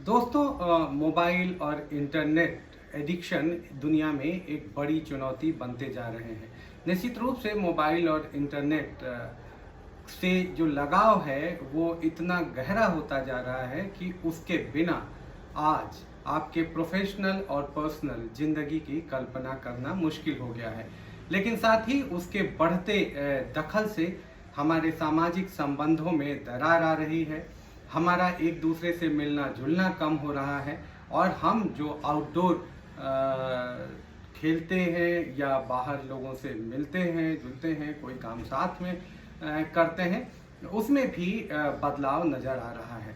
दोस्तों, मोबाइल और internet addiction दुनिया में एक बड़ी चुनौती बनते जा रहे हैं। निश्चित रूप से मोबाइल और इंटरनेट से जो लगाव है वो इतना गहरा होता जा रहा है कि उसके बिना आज आपके प्रोफेशनल और पर्सनल ज़िंदगी की कल्पना करना मुश्किल हो गया है। लेकिन साथ ही उसके बढ़ते दखल से हमारे सामाजिक संबंधों में दरार आ रही है, हमारा एक दूसरे से मिलना जुलना कम हो रहा है और हम जो आउटडोर खेलते हैं या बाहर लोगों से मिलते हैं जुलते हैं, कोई काम साथ में करते हैं, उसमें भी बदलाव नज़र आ रहा है।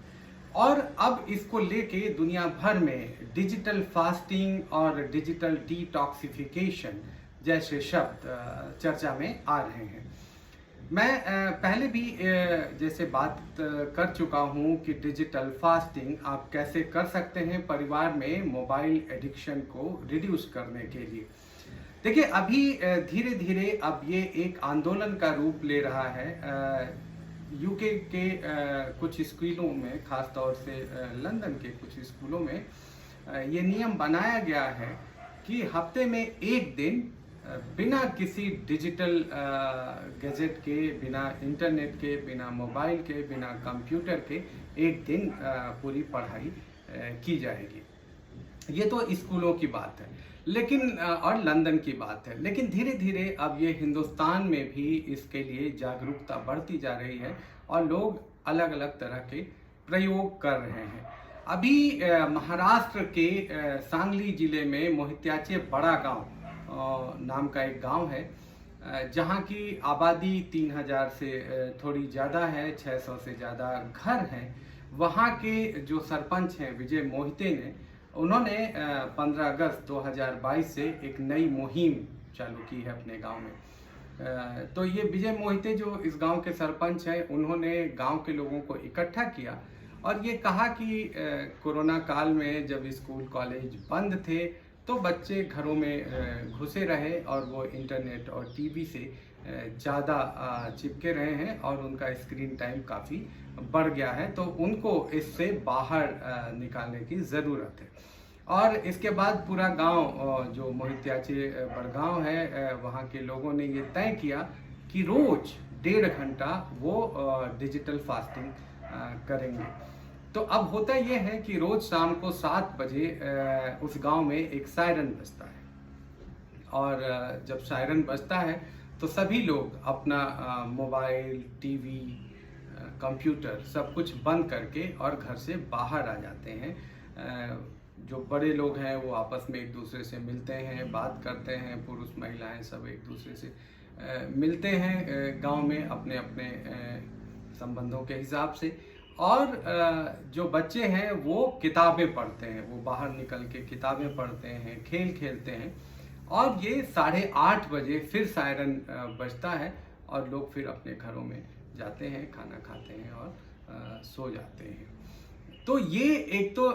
और अब इसको लेके दुनिया भर में डिजिटल फास्टिंग और डिजिटल डिटॉक्सिफिकेशन जैसे शब्द चर्चा में आ रहे हैं। मैं पहले भी जैसे बात कर चुका हूँ कि डिजिटल फास्टिंग आप कैसे कर सकते हैं परिवार में मोबाइल एडिक्शन को रिड्यूस करने के लिए। देखिए, अभी धीरे धीरे अब ये एक आंदोलन का रूप ले रहा है। यूके के कुछ स्कूलों में, खास तौर से लंदन के कुछ स्कूलों में ये नियम बनाया गया है कि हफ्ते में एक दिन बिना किसी डिजिटल गैजेट के, बिना इंटरनेट के, बिना मोबाइल के, बिना कंप्यूटर के एक दिन पूरी पढ़ाई की जाएगी। ये तो स्कूलों की बात है, लेकिन और लंदन की बात है। लेकिन धीरे धीरे अब ये हिंदुस्तान में भी इसके लिए जागरूकता बढ़ती जा रही है और लोग अलग अलग तरह के प्रयोग कर रहे हैं। अभी महाराष्ट्र के सांगली जिले में मोहित्याचे बड़ा गांव नाम का एक गांव है, जहां की आबादी 3000 से थोड़ी ज़्यादा है, 600 से ज़्यादा घर हैं। वहां के जो सरपंच हैं विजय मोहिते ने, उन्होंने 15 अगस्त 2022 से एक नई मुहिम चालू की है अपने गांव में। तो ये विजय मोहिते जो इस गांव के सरपंच हैं, उन्होंने गांव के लोगों को इकट्ठा किया और ये कहा कि कोरोना काल में जब स्कूल कॉलेज बंद थे तो बच्चे घरों में घुसे रहे और वो इंटरनेट और टीवी से ज़्यादा चिपके रहे हैं और उनका स्क्रीन टाइम काफ़ी बढ़ गया है, तो उनको इससे बाहर निकालने की ज़रूरत है। और इसके बाद पूरा गांव, जो मोहित्याचे बड़गांव है, वहाँ के लोगों ने ये तय किया कि रोज़ 1.5 घंटा वो डिजिटल फास्टिंग करेंगे। तो अब होता यह है कि रोज़ शाम को 7 बजे उस गांव में एक सायरन बजता है और जब सायरन बजता है तो सभी लोग अपना मोबाइल, टीवी, कंप्यूटर सब कुछ बंद करके और घर से बाहर आ जाते हैं। जो बड़े लोग हैं वो आपस में एक दूसरे से मिलते हैं, बात करते हैं, पुरुष महिलाएं सब एक दूसरे से मिलते हैं गांव में अपने अपने संबंधों के हिसाब से। और जो बच्चे हैं वो किताबें पढ़ते हैं, वो बाहर निकल के किताबें पढ़ते हैं, खेल खेलते हैं। और ये 8:30 बजे फिर सायरन बजता है और लोग फिर अपने घरों में जाते हैं, खाना खाते हैं और सो जाते हैं। तो ये एक तो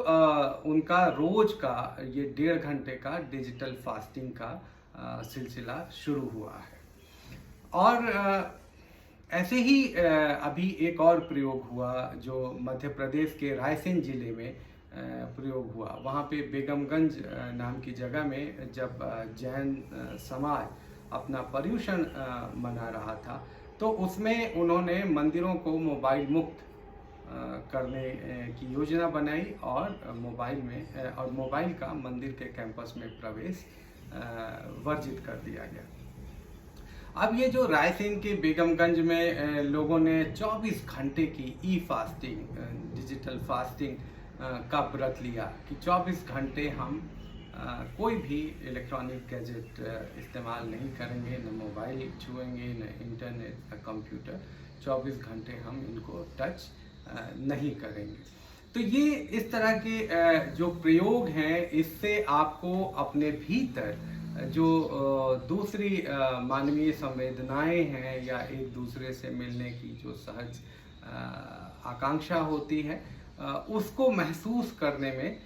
उनका रोज का ये 1.5 घंटे का डिजिटल फास्टिंग का सिलसिला शुरू हुआ है। और ऐसे ही अभी एक और प्रयोग हुआ जो मध्य प्रदेश के रायसेन जिले में प्रयोग हुआ। वहाँ पे बेगमगंज नाम की जगह में जब जैन समाज अपना पर्युषण मना रहा था, तो उसमें उन्होंने मंदिरों को मोबाइल मुक्त करने की योजना बनाई और मोबाइल का मंदिर के कैंपस में प्रवेश वर्जित कर दिया गया। अब ये जो रायसेन के बेगमगंज में लोगों ने 24 घंटे की ई फास्टिंग, डिजिटल फास्टिंग का व्रत लिया कि 24 घंटे हम कोई भी इलेक्ट्रॉनिक गैजेट इस्तेमाल नहीं करेंगे, न मोबाइल छुएंगे, न इंटरनेट, न कंप्यूटर। 24 घंटे हम इनको टच नहीं करेंगे। तो ये इस तरह के जो प्रयोग हैं, इससे आपको अपने भीतर जो दूसरी मानवीय संवेदनाएं हैं या एक दूसरे से मिलने की जो सहज आकांक्षा होती है, उसको महसूस करने में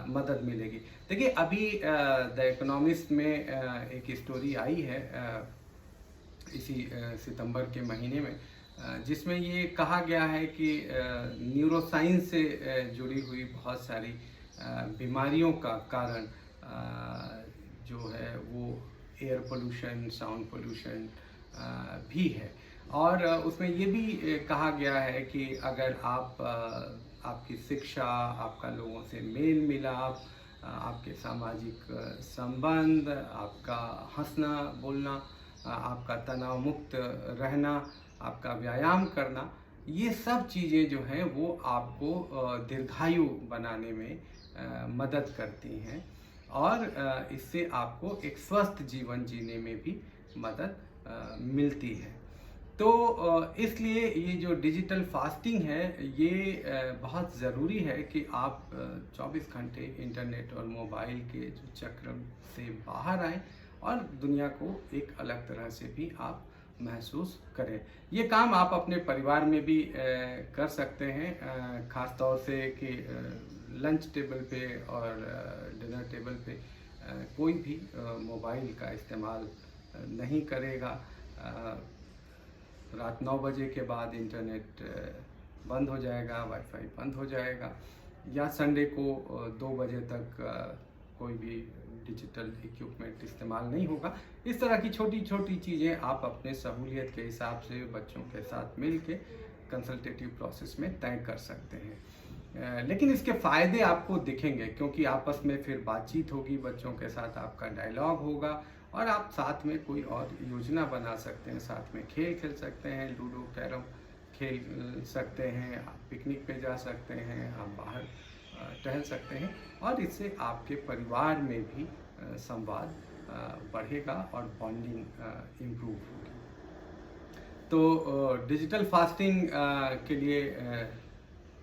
मदद मिलेगी। देखिए, अभी द इकोनॉमिस्ट में एक स्टोरी आई है इसी सितंबर के महीने में, जिसमें ये कहा गया है कि न्यूरोसाइंस से जुड़ी हुई बहुत सारी बीमारियों का कारण जो है वो एयर पोल्यूशन, साउंड पोल्यूशन भी है। और उसमें ये भी कहा गया है कि अगर आपकी शिक्षा, आपका लोगों से मेल मिलाप, आपके सामाजिक संबंध, आपका हंसना बोलना, आपका तनाव मुक्त रहना, आपका व्यायाम करना, ये सब चीज़ें जो हैं वो आपको दीर्घायु बनाने में मदद करती हैं और इससे आपको एक स्वस्थ जीवन जीने में भी मदद मिलती है। तो इसलिए ये जो डिजिटल फास्टिंग है ये बहुत ज़रूरी है कि आप 24 घंटे इंटरनेट और मोबाइल के जो चक्र से बाहर आएँ और दुनिया को एक अलग तरह से भी आप महसूस करें। ये काम आप अपने परिवार में भी कर सकते हैं, ख़ास तौर से कि लंच टेबल पे और डिनर टेबल पे कोई भी मोबाइल का इस्तेमाल नहीं करेगा। रात 9 बजे के बाद इंटरनेट बंद हो जाएगा, वाईफाई बंद हो जाएगा, या संडे को 2 बजे तक कोई भी डिजिटल इक्विपमेंट इस्तेमाल नहीं होगा। इस तरह की छोटी छोटी चीज़ें आप अपने सहूलियत के हिसाब से बच्चों के साथ मिल के कंसल्टेटिव प्रोसेस में तय कर सकते हैं। लेकिन इसके फ़ायदे आपको दिखेंगे क्योंकि आपस में फिर बातचीत होगी, बच्चों के साथ आपका डायलॉग होगा और आप साथ में कोई और योजना बना सकते हैं, साथ में खेल खेल सकते हैं, लूडो कैरम खेल सकते हैं, आप पिकनिक पे जा सकते हैं, आप बाहर टहल सकते हैं और इससे आपके परिवार में भी संवाद बढ़ेगा और बॉन्डिंग इम्प्रूव होगी। तो डिजिटल फास्टिंग के लिए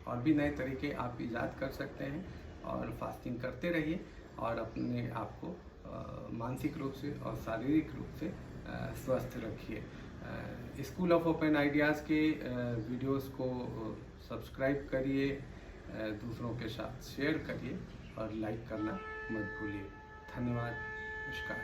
और भी नए तरीके आप ईजाद कर सकते हैं और फास्टिंग करते रहिए और अपने आप को मानसिक रूप से और शारीरिक रूप से स्वस्थ रखिए। स्कूल ऑफ ओपन आइडियाज़ के वीडियोस को सब्सक्राइब करिए, दूसरों के साथ शेयर करिए और लाइक करना मत भूलिए। धन्यवाद, नमस्कार।